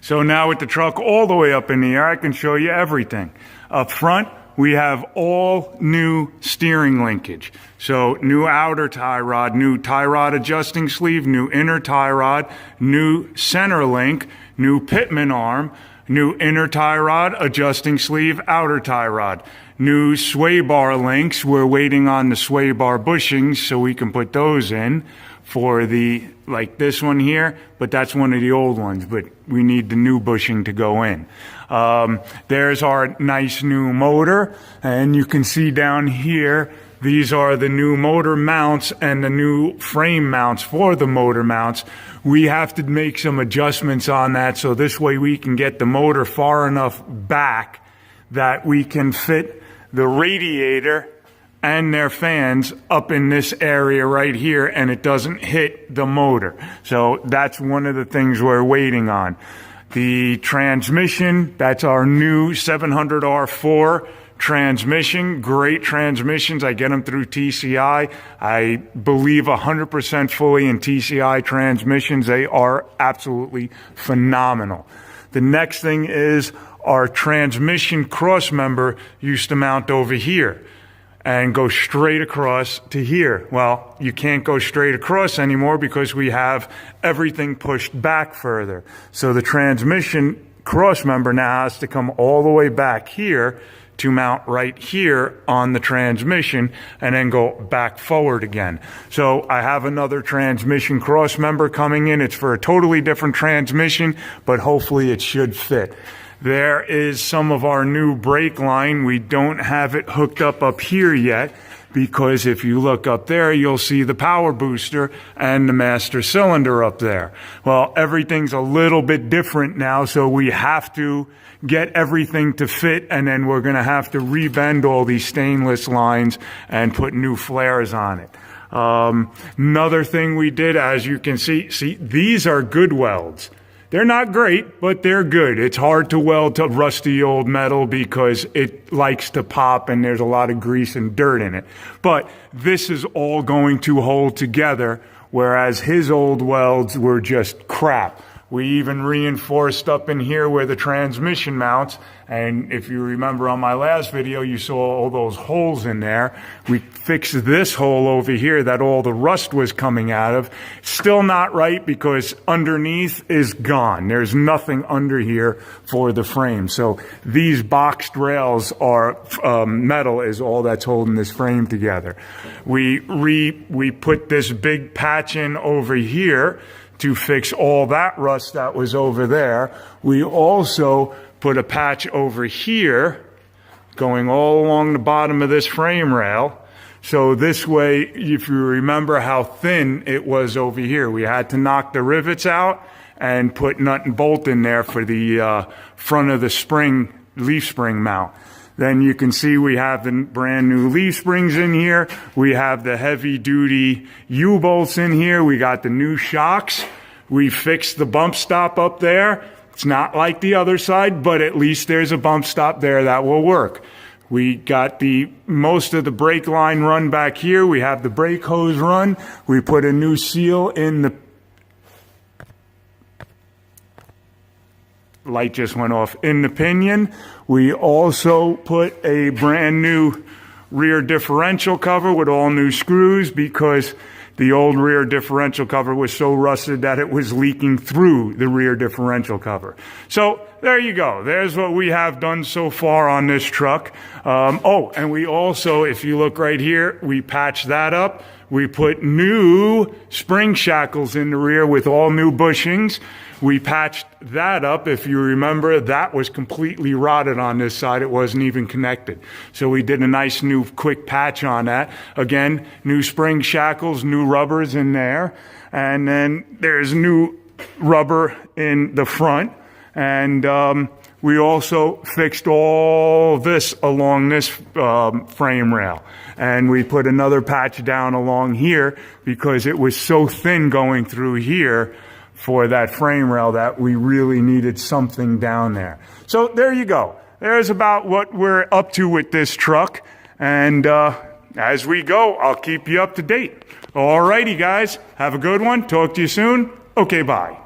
So now with the truck all the way up in the air, I can show you everything. Up front, we have all new steering linkage. So new outer tie rod, new tie rod adjusting sleeve, new inner tie rod, new center link, new pitman arm, new inner tie rod, adjusting sleeve, outer tie rod. New sway bar links. We're waiting on the sway bar bushings so we can put those in for the, like this one here, but that's one of the old ones, but we need the new bushing to go in. There's our nice new motor, and you can see down here, these are the new motor mounts and the new frame mounts for the motor mounts. We have to make some adjustments on that so this way we can get the motor far enough back that we can fit the radiator and their fans up in this area right here and it doesn't hit the motor. So that's one of the things we're waiting on. The transmission, that's our new 700R4 transmission. Great transmissions. I get them through TCI. I believe 100% fully in TCI transmissions. They are absolutely phenomenal. The next thing is our transmission cross member used to mount over here and go straight across to here. Well, you can't go straight across anymore because we have everything pushed back further. So the transmission cross member now has to come all the way back here to mount right here on the transmission and then go back forward again. So I have another transmission cross member coming in. It's for a totally different transmission, but hopefully it should fit. There is some of our new brake line. We don't have it hooked up here yet because if you look up there, you'll see the power booster and the master cylinder up there. Well, everything's a little bit different now, so we have to get everything to fit, and then we're going to have to rebend all these stainless lines and put new flares on it. Another thing we did, as you can see, these are good welds. They're not great, but they're good. It's hard to weld to rusty old metal because it likes to pop and there's a lot of grease and dirt in it. But this is all going to hold together, whereas his old welds were just crap. We even reinforced up in here where the transmission mounts. And if you remember on my last video, you saw all those holes in there. We fixed this hole over here that all the rust was coming out of. Still not right because underneath is gone. There's nothing under here for the frame. So these boxed rails are metal is all that's holding this frame together. We put this big patch in over here to fix all that rust that was over there. We also put a patch over here going all along the bottom of this frame rail. So this way, if you remember how thin it was over here, we had to knock the rivets out and put nut and bolt in there for the front of the spring, leaf spring mount. Then you can see we have the brand new leaf springs in here. We have the heavy duty U-bolts in here. We got the new shocks. We fixed the bump stop up there. It's not like the other side, but at least there's a bump stop there that will work. We got most of the brake line run back here. We have the brake hose run. We put a new seal in the light just went off in the pinion. We also put a brand new rear differential cover with all new screws because the old rear differential cover was so rusted that it was leaking through the rear differential cover. So there you go. There's what we have done so far on this truck. And we also, if you look right here, we patched that up. We put new spring shackles in the rear with all new bushings. We patched that up. If you remember, that was completely rotted on this side. It wasn't even connected. So we did a nice new quick patch on that. Again, new spring shackles, new rubbers in there. And then there's new rubber in the front. And we also fixed all this along this frame rail. And we put another patch down along here because it was so thin going through here for that frame rail that we really needed something down there. So there you go. There's about what we're up to with this truck. And as we go, I'll keep you up to date. All righty, guys. Have a good one. Talk to you soon. Okay, bye.